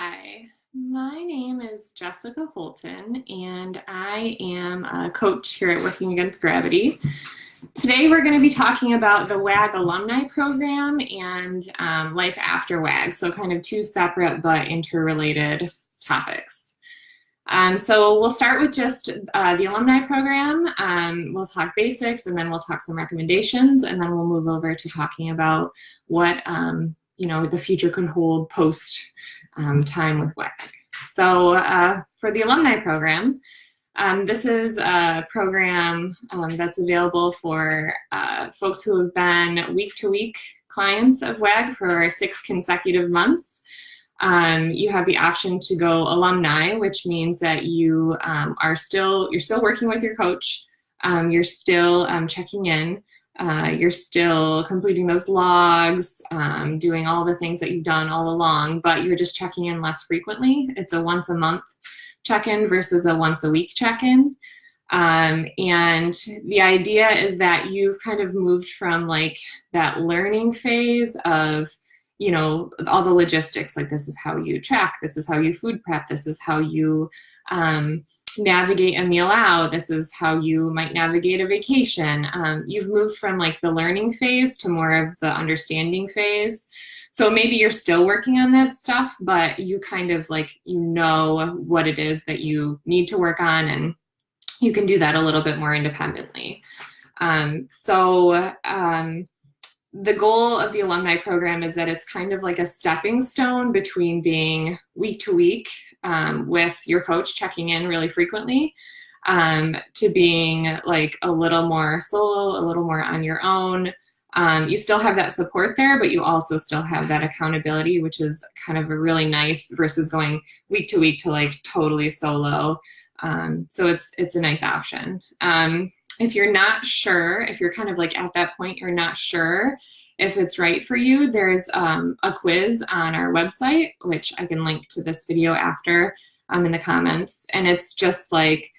Hi, my name is Jessica Holton, and I am a coach here at Working Against Gravity. Today we're going to be talking about the WAG Alumni Program and life after WAG, so kind of two separate but interrelated topics. So we'll start with just the alumni program. We'll talk basics, and then we'll talk some recommendations, and then we'll move over to talking about what the future could hold post time with WAG. So for the alumni program, this is a program that's available for folks who have been week-to-week clients of WAG for 6 consecutive months. You have the option to go alumni, which means that you you're still working with your coach. You're still checking in. You're still completing those logs, doing all the things that you've done all along, but you're just checking in less frequently. It's a once a month check-in versus a once a week check-in. And the idea is that you've kind of moved from like that learning phase of, all the logistics, like this is how you track, this is how you food prep, this is how you navigate a meal out, this is how you might navigate a vacation. You've moved from like the learning phase to more of the understanding phase. So maybe you're still working on that stuff, but you kind of like, what it is that you need to work on, and you can do that a little bit more independently. The goal of the alumni program is that it's kind of like a stepping stone between being week to week with your coach checking in really frequently to being like a little more solo, a little more on your own. You still have that support there, but you also still have that accountability, which is kind of a really nice versus going week to week to like totally solo. So it's a nice option. If you're not sure, if you're kind of like at that point, you're not sure if it's right for you, there's a quiz on our website, which I can link to this video after in the comments. And it's just like,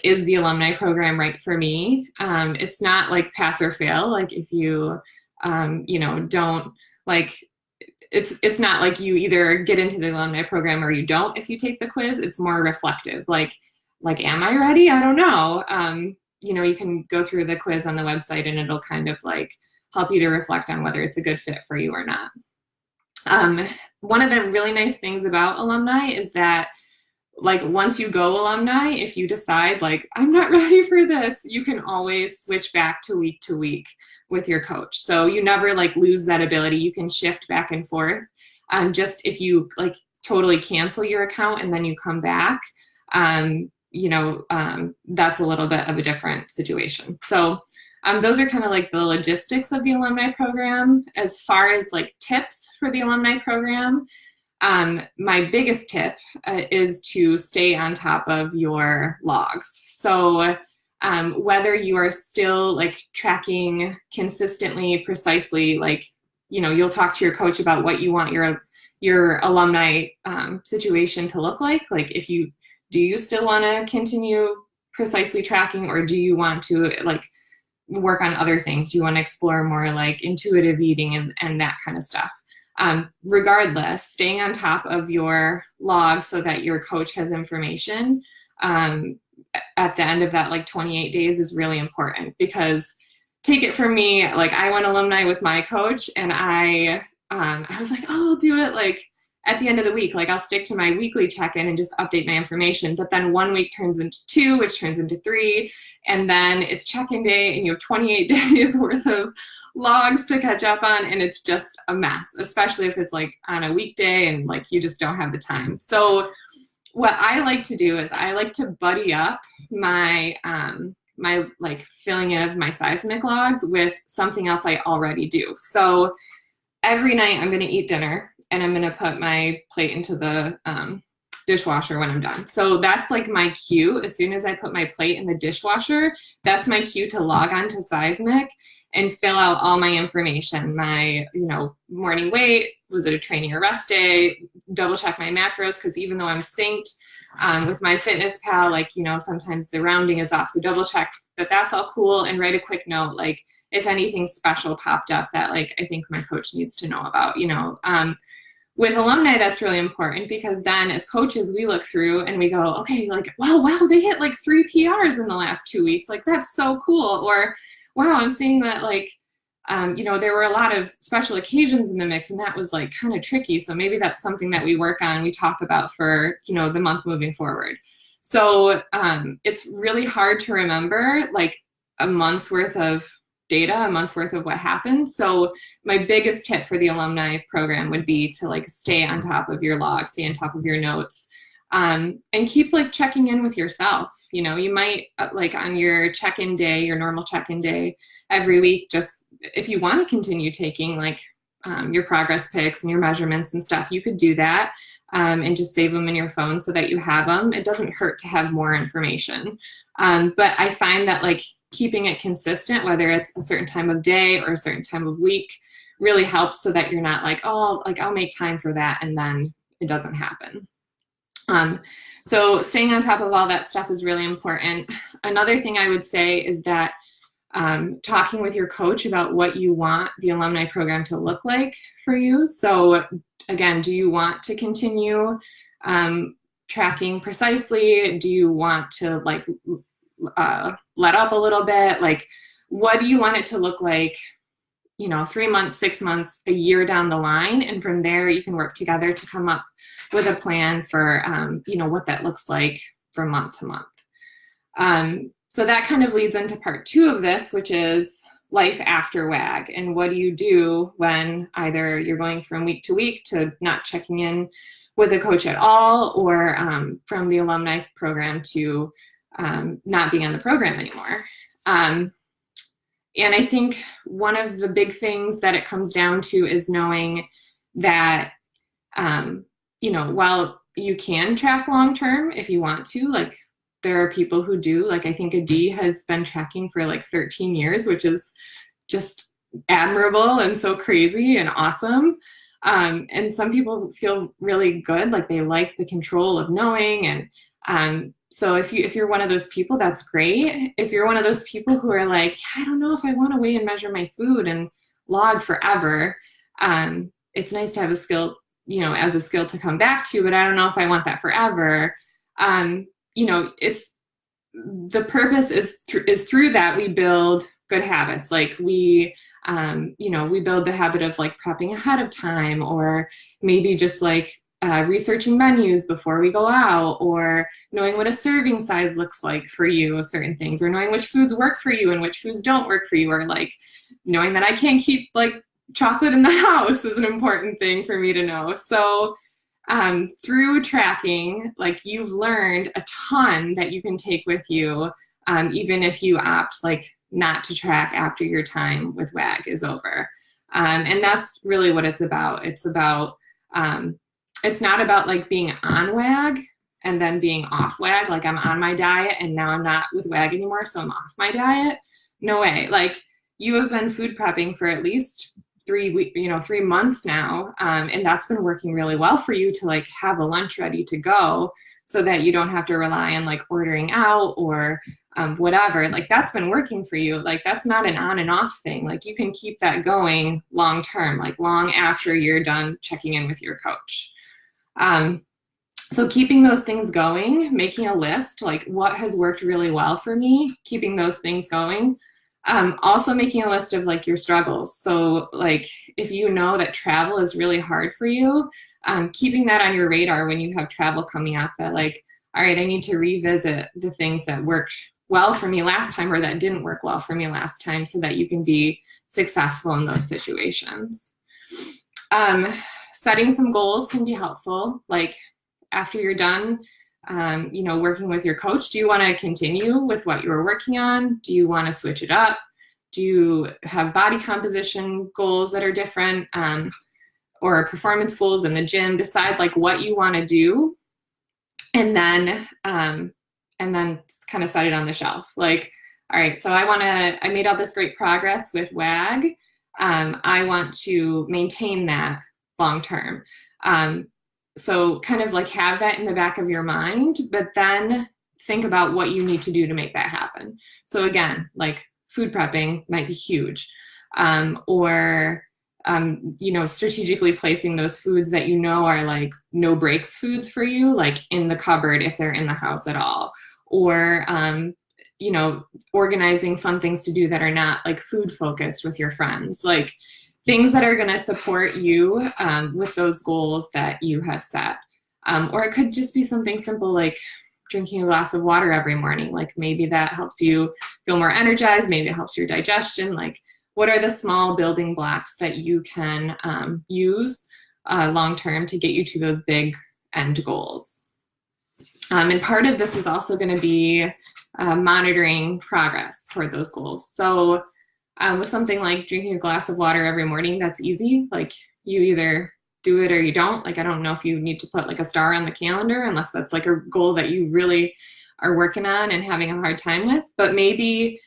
is the alumni program right for me? It's not like pass or fail. Like if you, don't like, it's not like you either get into the alumni program or you don't if you take the quiz. It's more reflective. Like, am I ready? I don't know. You can go through the quiz on the website and it'll kind of like help you to reflect on whether it's a good fit for you or not. One of the really nice things about alumni is that like once you go alumni, if you decide like, I'm not ready for this, you can always switch back to week with your coach. So you never like lose that ability. You can shift back and forth. Just if you like totally cancel your account and then you come back, that's a little bit of a different situation. So those are kind of like the logistics of the alumni program. As far as like tips for the alumni program, my biggest tip is to stay on top of your logs. So whether you are still like tracking consistently, precisely, like, you'll talk to your coach about what you want your alumni situation to look like. Like do you still want to continue precisely tracking, or do you want to like work on other things? Do you want to explore more like intuitive eating and that kind of stuff? Regardless, staying on top of your log so that your coach has information at the end of that like 28 days is really important, because take it from me, like I went alumni with my coach and I was like, oh, I'll do it like at the end of the week, like I'll stick to my weekly check-in and just update my information. But then 1 week turns into 2, which turns into 3, and then it's check-in day and you have 28 days worth of logs to catch up on, and it's just a mess, especially if it's like on a weekday and like you just don't have the time. So what I like to do is I like to buddy up my my like filling in of my seismic logs with something else I already do. So every night I'm going to eat dinner and I'm going to put my plate into the dishwasher when I'm done. So that's like my cue. As soon as I put my plate in the dishwasher, that's my cue to log on to Seismic and fill out all my information. My, morning weight, was it a training or rest day, double check my macros, because even though I'm synced with my Fitness Pal, like, sometimes the rounding is off. So double check that that's all cool and write a quick note, like if anything special popped up that like I think my coach needs to know about, with alumni, that's really important because then as coaches, we look through and we go, okay, like, wow, they hit like 3 PRs in the last 2 weeks. Like, that's so cool. Or, wow, I'm seeing that like, there were a lot of special occasions in the mix and that was like kind of tricky. So maybe that's something that we work on, we talk about for, the month moving forward. So it's really hard to remember like a month's worth of data, a month's worth of what happened. So my biggest tip for the alumni program would be to like stay on top of your log, stay on top of your notes, and keep like checking in with yourself. You might like on your check-in day, your normal check-in day every week, just if you want to continue taking like your progress pics and your measurements and stuff, you could do that and just save them in your phone so that you have them. It doesn't hurt to have more information. But I find that like keeping it consistent, whether it's a certain time of day or a certain time of week, really helps so that you're not like, oh, like I'll make time for that and then it doesn't happen. So staying on top of all that stuff is really important. Another thing I would say is that talking with your coach about what you want the alumni program to look like for you. So again, do you want to continue tracking precisely? Do you want to like let up a little bit? Like, what do you want it to look like, 3 months, 6 months, a year down the line? And from there, you can work together to come up with a plan for, what that looks like from month to month. So that kind of leads into part 2 of this, which is life after WAG. And what do you do when either you're going from week to week to not checking in with a coach at all, or from the alumni program to not being on the program anymore. And I think one of the big things that it comes down to is knowing that, while you can track long-term if you want to, like there are people who do, like I think Adi has been tracking for like 13 years, which is just admirable and so crazy and awesome. And some people feel really good, like they like the control of knowing. And so if you're one of those people, that's great. If you're one of those people who are like, I don't know if I want to weigh and measure my food and log forever, it's nice to have a skill, as a skill to come back to, but I don't know if I want that forever. It's the purpose is through that we build good habits. Like we build the habit of like prepping ahead of time, or maybe just like researching menus before we go out, or knowing what a serving size looks like for you of certain things, or knowing which foods work for you and which foods don't work for you, or like knowing that I can't keep like chocolate in the house is an important thing for me to know. So through tracking, like you've learned a ton that you can take with you, even if you opt like not to track after your time with WAG is over. And that's really what it's about. It's about, it's not about like being on WAG and then being off WAG. Like I'm on my diet and now I'm not with WAG anymore, so I'm off my diet. No way. Like you have been food prepping for at least 3 months now. And that's been working really well for you to like have a lunch ready to go so that you don't have to rely on like ordering out or whatever. Like that's been working for you. Like that's not an on and off thing. Like you can keep that going long term, like long after you're done checking in with your coach. So keeping those things going, making a list, like what has worked really well for me, keeping those things going. Also making a list of like your struggles. So like if you know that travel is really hard for you, keeping that on your radar when you have travel coming up, that like, all right, I need to revisit the things that worked well for me last time or that didn't work well for me last time so that you can be successful in those situations. Setting some goals can be helpful. Like after you're done, working with your coach, do you want to continue with what you were working on? Do you want to switch it up? Do you have body composition goals that are different, or performance goals in the gym? Decide like what you want to do, and then kind of set it on the shelf. Like, all right, so I made all this great progress with WAG. I want to maintain that long term. So kind of like have that in the back of your mind, but then think about what you need to do to make that happen. So again, like food prepping might be huge, or you know, strategically placing those foods that you know are like no breaks foods for you, like in the cupboard if they're in the house at all, or you know, organizing fun things to do that are not like food focused with your friends, like things that are going to support you with those goals that you have set. Or it could just be something simple like drinking a glass of water every morning. Like maybe that helps you feel more energized, maybe it helps your digestion. Like what are the small building blocks that you can use long-term to get you to those big end goals? And part of this is also going to be monitoring progress toward those goals. So with something like drinking a glass of water every morning, that's easy. Like you either do it or you don't. Like I don't know if you need to put like a star on the calendar unless that's like a goal that you really are working on and having a hard time with. But maybe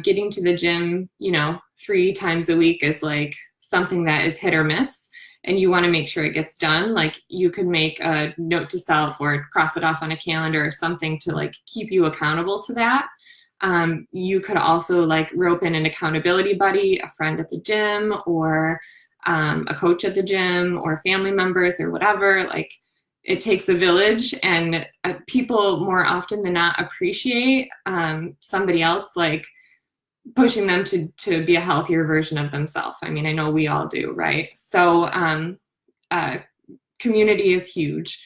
getting to the gym, you know, 3 times a week is like something that is hit or miss, and you want to make sure it gets done. Like you could make a note to self or cross it off on a calendar or something to like keep you accountable to that. You could also like rope in an accountability buddy, a friend at the gym, or a coach at the gym, or family members or whatever. Like it takes a village, and people more often than not appreciate somebody else like pushing them to be a healthier version of themselves. I mean, I know we all do, right? So community is huge.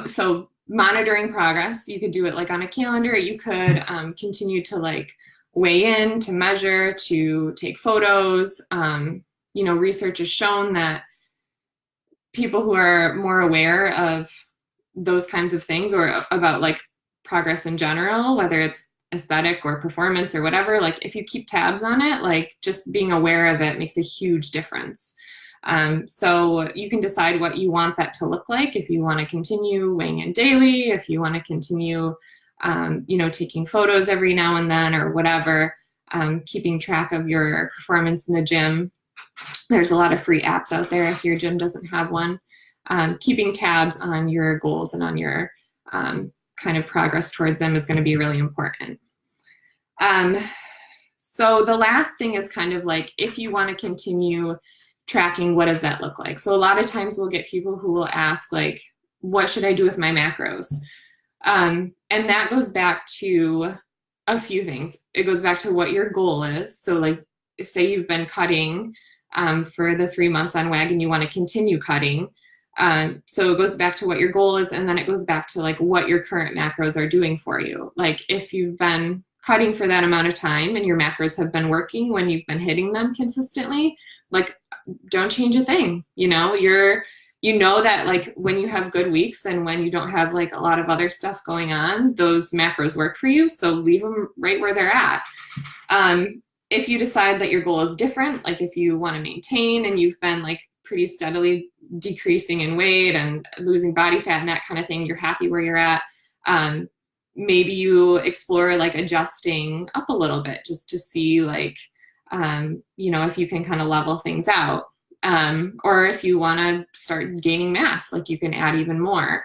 So monitoring progress, you could do it like on a calendar. You could continue to like weigh in, to measure, to take photos. You know, research has shown that people who are more aware of those kinds of things, or about like progress in general, whether it's aesthetic or performance or whatever, like if you keep tabs on it, like just being aware of it makes a huge difference. So you can decide what you want that to look like. If you want to continue weighing in daily, if you want to continue, you know, taking photos every now and then or whatever, keeping track of your performance in the gym. There's a lot of free apps out there if your gym doesn't have one. Keeping tabs on your goals and on your kind of progress towards them is going to be really important. So the last thing is kind of like, if you want to continue tracking, what does that look like? So a lot of times we'll get people who will ask like, what should I do with my macros? And that goes back to a few things. It goes back to what your goal is. So like, say you've been cutting for the 3 months on WAG and you want to continue cutting. So it goes back to what your goal is, and then it goes back to like what your current macros are doing for you. Like if you've been cutting for that amount of time and your macros have been working when you've been hitting them consistently, like don't change a thing. You know, you know that like when you have good weeks and when you don't have like a lot of other stuff going on, those macros work for you. So leave them right where they're at. If you decide that your goal is different, like if you want to maintain and you've been like pretty steadily decreasing in weight and losing body fat and that kind of thing, you're happy where you're at, maybe you explore like adjusting up a little bit just to see like, you know, if you can kind of level things out. Or if you want to start gaining mass, like you can add even more.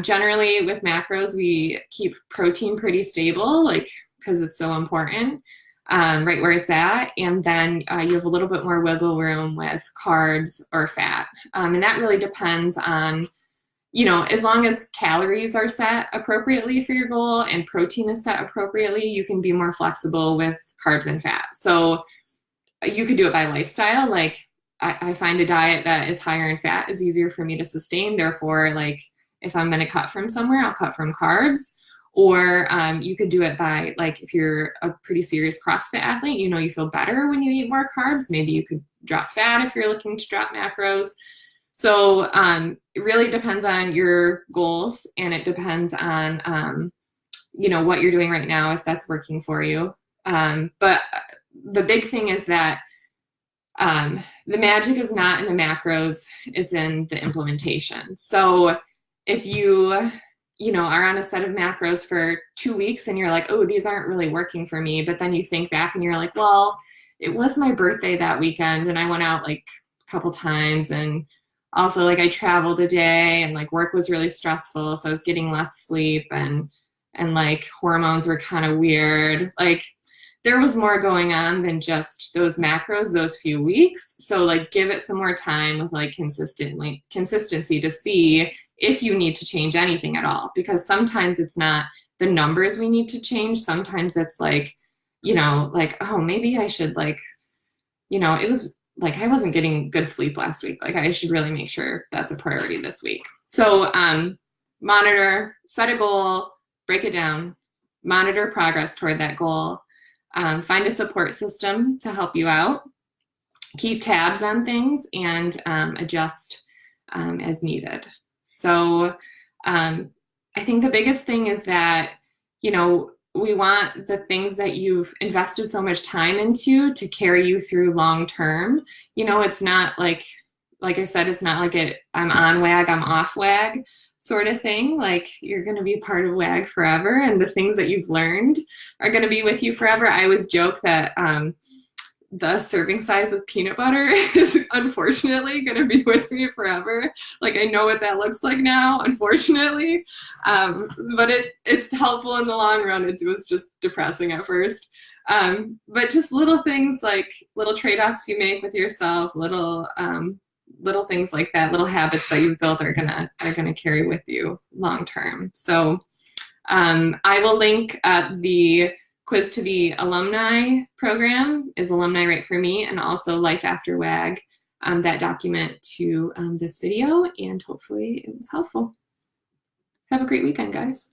Generally with macros, we keep protein pretty stable, like because it's so important. Right where it's at, and then you have a little bit more wiggle room with carbs or fat. And that really depends on, you know, as long as calories are set appropriately for your goal and protein is set appropriately, you can be more flexible with carbs and fat. So you could do it by lifestyle. Like I find a diet that is higher in fat is easier for me to sustain. Therefore, like if I'm going to cut from somewhere, I'll cut from carbs. Or you could do it by, like, if you're a pretty serious CrossFit athlete, you know, you feel better when you eat more carbs. Maybe you could drop fat if you're looking to drop macros. So it really depends on your goals, and it depends on, you know, what you're doing right now, if that's working for you. But the big thing is that the magic is not in the macros, it's in the implementation. So if you know, are on a set of macros for 2 weeks and you're like, oh, these aren't really working for me. But then you think back and you're like, well, it was my birthday that weekend and I went out like a couple times, and also like I traveled a day and like work was really stressful. So I was getting less sleep and like hormones were kind of weird. Like there was more going on than just those macros those few weeks. So like give it some more time with like consistency to see if you need to change anything at all, because sometimes it's not the numbers we need to change. Sometimes it's like, you know, like, oh, maybe I should like, you know, it was like I wasn't getting good sleep last week. Like I should really make sure that's a priority this week. So monitor, set a goal, break it down, monitor progress toward that goal, find a support system to help you out, keep tabs on things, and adjust as needed. So I think the biggest thing is that, you know, we want the things that you've invested so much time into to carry you through long term. You know, it's not like I said, it's not like I'm on WAG, I'm off WAG sort of thing. Like you're going to be part of WAG forever, and the things that you've learned are going to be with you forever. I always joke that the serving size of peanut butter is unfortunately going to be with me forever. Like I know what that looks like now, unfortunately, but it's helpful in the long run. It was just depressing at first, but just little things like little trade-offs you make with yourself, little things like that, little habits that you've built are gonna carry with you long term. So I will link the quiz to the alumni program, Is Alumni Right for Me, and also Life After WAG, that document to this video, and hopefully it was helpful. Have a great weekend, guys.